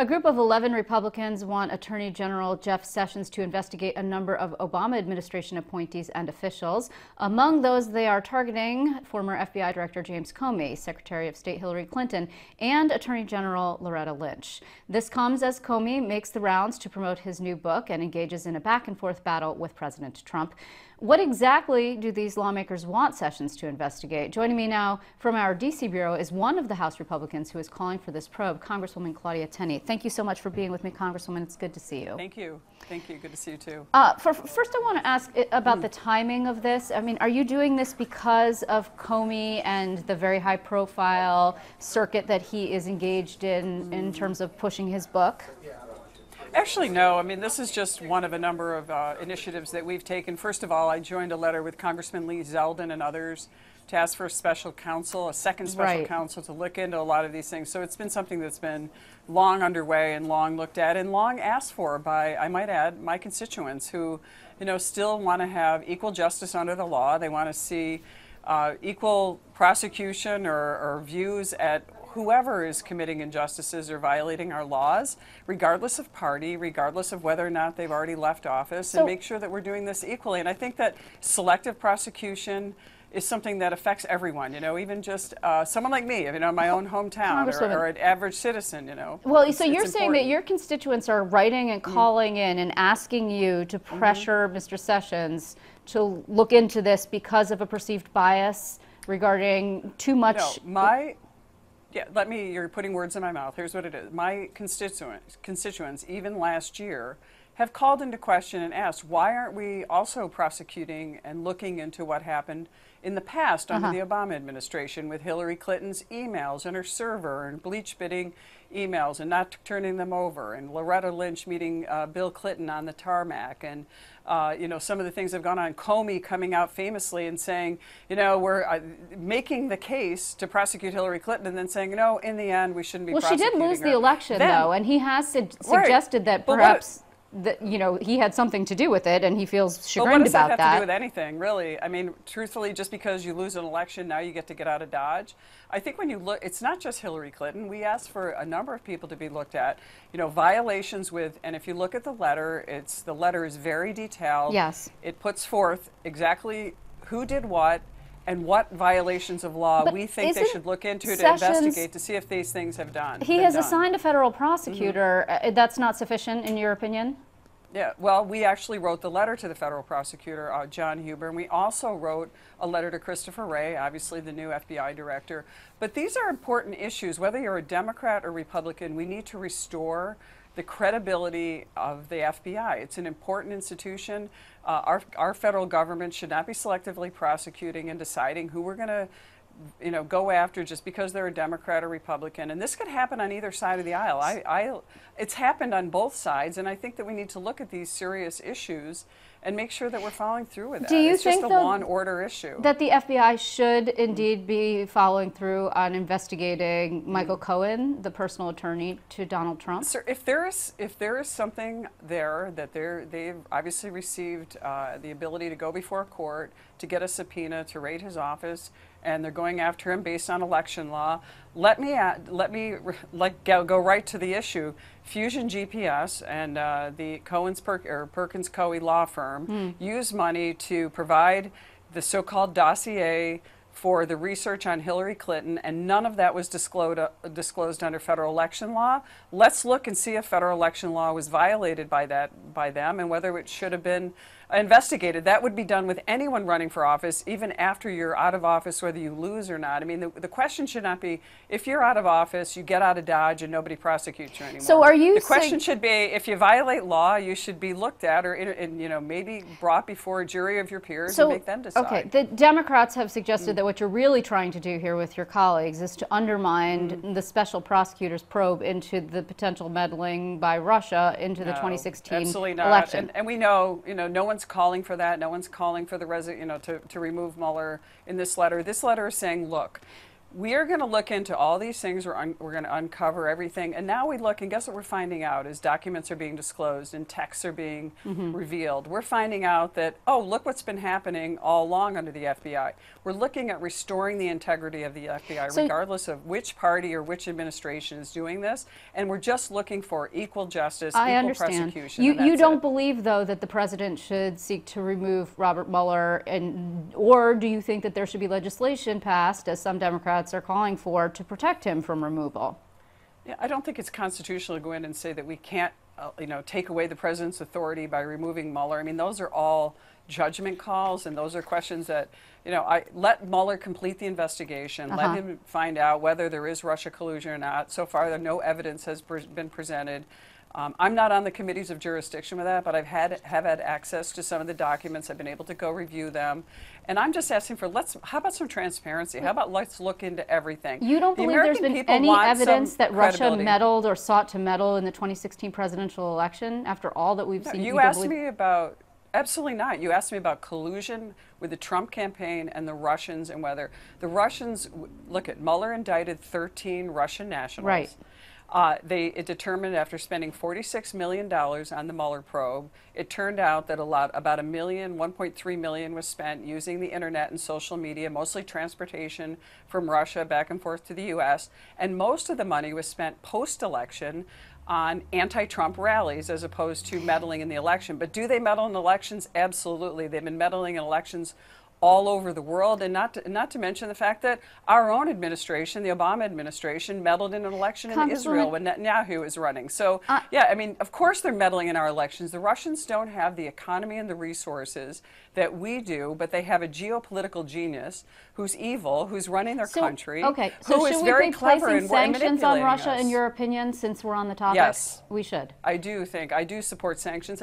A group of 11 Republicans want Attorney General Jeff Sessions to investigate a number of Obama administration appointees and officials. Among those they are targeting former FBI Director James Comey, Secretary of State Hillary Clinton, and Attorney General Loretta Lynch. This comes as Comey makes the rounds to promote his new book and engages in a back-and-forth battle with President Trump. What exactly do these lawmakers want Sessions to investigate? Joining me now from our D.C. Bureau is one of the House Republicans who is calling for this probe, Congresswoman Claudia Tenney. Thank you so much for being with me, Congresswoman. It's good to see you. Thank you. Thank you. Good to see you, too. First, I want to ask about the timing of this. I mean, are you doing this because of Comey and the very high-profile circuit that he is engaged in terms of pushing his book? Actually, no. I mean, this is just one of a number of initiatives that we've taken. First of all, I joined a letter with Congressman Lee Zeldin and others to ask for a special counsel, a second special counsel to look into a lot of these things. So it's been something that's been long underway and long looked at and long asked for by, I might add, my constituents who, still want to have equal justice under the law. They want to see equal prosecution or views at whoever is committing injustices or violating our laws, regardless of party, regardless of whether or not they've already left office, and make sure that we're doing this equally. And I think that selective prosecution is something that affects everyone, even just someone like me, my own hometown, or an average citizen, Well, so you're saying that your constituents are writing and calling in and asking you to pressure Mr. Sessions to look into this because of a perceived bias regarding too much... No, you're putting words in my mouth. Here's what it is. My constituents, even last year, have called into question and asked, why aren't we also prosecuting and looking into what happened in the past under the Obama administration with Hillary Clinton's emails and her server and bleach bidding emails and not turning them over, and Loretta Lynch meeting Bill Clinton on the tarmac, and some of the things that have gone on, Comey coming out famously and saying, we're making the case to prosecute Hillary Clinton, and then saying, no, in the end, we shouldn't be prosecuting her. Well, she did lose the election, though, and he has suggested that perhaps that he had something to do with it, and he feels chagrined about that. What does that have to do with anything, really? I mean, truthfully, just because you lose an election, now you get out of Dodge. I think when you look, it's not just Hillary Clinton. We asked for a number of people to be looked at, violations with, and if you look at the letter, the letter is very detailed. Yes. It puts forth exactly who did what and what violations of law we think they should look into to investigate to see if these things have done. He has assigned a federal prosecutor. That's not sufficient, in your opinion? Yeah, well, we actually wrote the letter to the federal prosecutor, John Huber, and we also wrote a letter to Christopher Wray, obviously the new FBI director. But these are important issues. Whether you're a Democrat or Republican, we need to restore the credibility of the FBI. It's an important institution. Our federal government should not be selectively prosecuting and deciding who we're going to go after just because they're a Democrat or Republican. And this could happen on either side of the aisle. It's happened on both sides, and I think that we need to look at these serious issues and make sure that we're following through with that. Do you it's think, just a law and order issue. That the FBI should indeed be following through on investigating Michael Cohen, the personal attorney to Donald Trump? Sir, if there is something there that they've obviously received the ability to go before a court, to get a subpoena, to raid his office, and they're going after him based on election law, let me go right to the issue. Fusion GPS and the Perkins Coie law firm used money to provide the so-called dossier for the research on Hillary Clinton, and none of that was disclosed under federal election law. Let's look and see if federal election law was violated by them, and whether it should have been investigated. That would be done with anyone running for office, even after you're out of office, whether you lose or not. I mean, the question should not be, if you're out of office, you get out of Dodge and nobody prosecutes you anymore. So are you The question should be, if you violate law, you should be looked at or maybe brought before a jury of your peers and make them decide. Okay, the Democrats have suggested that what you're really trying to do here with your colleagues is to undermine the special prosecutor's probe into the potential meddling by Russia into the 2016 absolutely not. election. And we know, no one's calling for that. No one's calling for the to remove Mueller in this letter. This letter is saying, look, We are going to look into all these things. We're going to uncover everything. And now we look, and guess what we're finding out is documents are being disclosed and texts are being revealed. We're finding out that, oh, look what's been happening all along under the FBI. We're looking at restoring the integrity of the FBI, regardless of which party or which administration is doing this. And we're just looking for equal justice, equal prosecution. You don't believe, though, that the president should seek to remove Robert Mueller, or do you think that there should be legislation passed, as some Democrats are calling for, to protect him from removal? Yeah, I don't think it's constitutional to go in and say that we can't, take away the president's authority by removing Mueller. I mean, those are all judgment calls, and those are questions that, I let Mueller complete the investigation, let him find out whether there is Russia collusion or not. So far, no evidence has been presented. I'm not on the committees of jurisdiction with that, but have had access to some of the documents. I've been able to go review them. And I'm just asking for, how about some transparency? How about let's look into everything? You don't believe there's been any evidence that Russia meddled or sought to meddle in the 2016 presidential election after all that we've seen? You asked me about, absolutely not. You asked me about collusion with the Trump campaign and the Russians, and whether the Russians, look at Mueller indicted 13 Russian nationals. Right. It determined after spending $46 million on the Mueller probe, it turned out that about $1.3 million was spent using the internet and social media, mostly transportation from Russia back and forth to the U.S., and most of the money was spent post-election on anti-Trump rallies as opposed to meddling in the election. But do they meddle in elections? Absolutely. They've been meddling in elections all over the world, and not to mention the fact that our own administration, the Obama administration, meddled in an election in Israel when Netanyahu was running. So, yeah, I mean, of course they're meddling in our elections. The Russians don't have the economy and the resources that we do, but they have a geopolitical genius who's evil, who's running their country, okay. So who is very clever and sanctions on Russia, in your opinion, since we're on the topic? Yes. We should. I do support sanctions.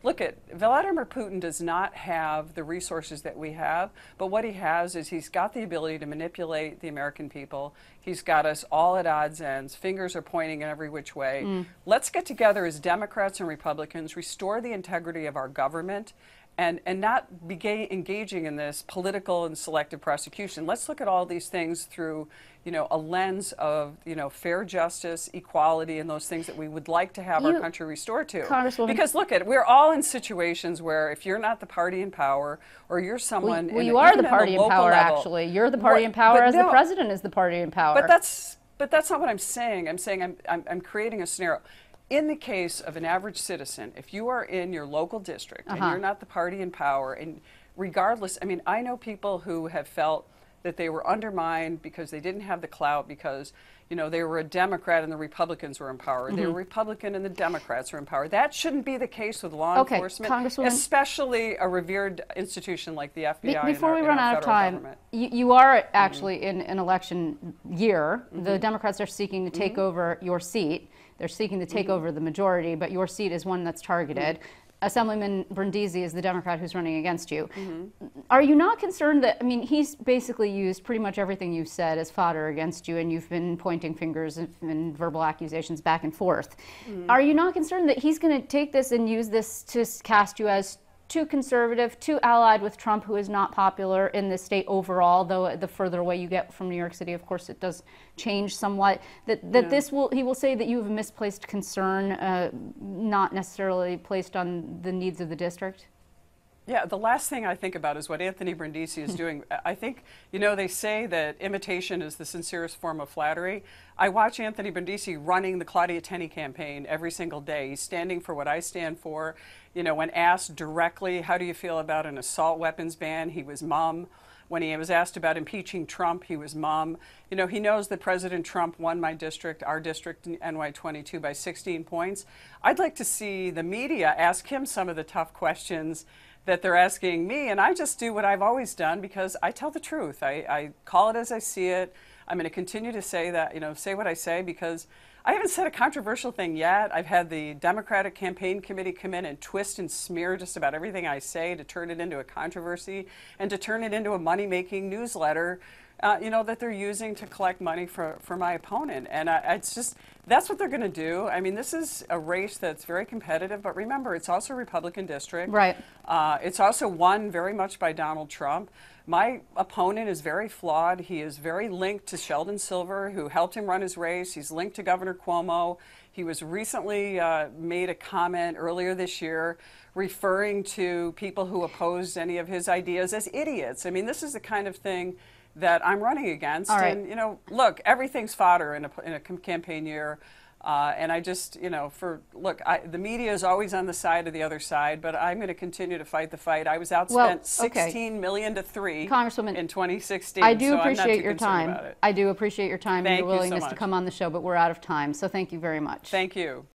Look at Vladimir Putin does not have the resources that we have, but what he has is he's got the ability to manipulate the American people. He's got us all at odds ends. Fingers are pointing in every which way. Let's get together as Democrats and Republicans, restore the integrity of our government, and not be engaging in this political and selective prosecution. Let's look at all these things through, a lens of, fair justice, equality, and those things that we would like to have our country restored to. Because look we're all in situations where if you're not the party in power, or you're someone, well, you are the party in power. Actually, you're the party in power, as the president is the party in power. But that's not what I'm saying. I'm saying I'm creating a scenario. In the case of an average citizen, if you are in your local district and you're not the party in power, and regardless, I mean, I know people who have felt that they were undermined because they didn't have the clout, because, they were a Democrat and the Republicans were in power. They were Republican and the Democrats were in power. That shouldn't be the case with law enforcement, especially a revered institution like the FBI. Before we run out of time, you are actually in an election year. The Democrats are seeking to take over your seat. They're seeking to take over the majority, but your seat is one that's targeted. Assemblyman Brindisi is the Democrat who's running against you. Are you not concerned that, I mean, he's basically used pretty much everything you've said as fodder against you, and you've been pointing fingers and verbal accusations back and forth. Are you not concerned that he's going to take this and use this to cast you as too conservative, too allied with Trump, who is not popular in the state overall, though the further away you get from New York City, of course, it does change somewhat, that he will say that you have misplaced concern, not necessarily placed on the needs of the district? Yeah, the last thing I think about is what Anthony Brindisi is doing. I think, they say that imitation is the sincerest form of flattery. I watch Anthony Brindisi running the Claudia Tenney campaign every single day. He's standing for what I stand for. When asked directly, how do you feel about an assault weapons ban, he was mum. When he was asked about impeaching Trump, he was mum. He knows that President Trump won my district, our district in NY22 by 16 points. I'd like to see the media ask him some of the tough questions that they're asking me, and I just do what I've always done because I tell the truth. I call it as I see it. I'm going to continue to say that, say what I say, because I haven't said a controversial thing yet. I've had the Democratic Campaign Committee come in and twist and smear just about everything I say to turn it into a controversy and to turn it into a money-making newsletter you know, that they're using to collect money for my opponent. And it's just, that's what they're going to do. I mean, this is a race that's very competitive, but remember, it's also a Republican district. Right. It's also won very much by Donald Trump. My opponent is very flawed. He is very linked to Sheldon Silver, who helped him run his race. He's linked to Governor Cuomo. He was recently made a comment earlier this year referring to people who opposed any of his ideas as idiots. I mean, this is the kind of thing that I'm running against. All right. And, you know, look, everything's fodder in a campaign year. And I just, you know, the media is always on the side of the other side, but I'm going to continue to fight the fight. I was outspent $16 million to $3 Congresswoman, in 2016. I do so appreciate your time. about it. I do appreciate your time and Thank your you so willingness to much. come on the show, but we're out of time. So thank you very much. Thank you.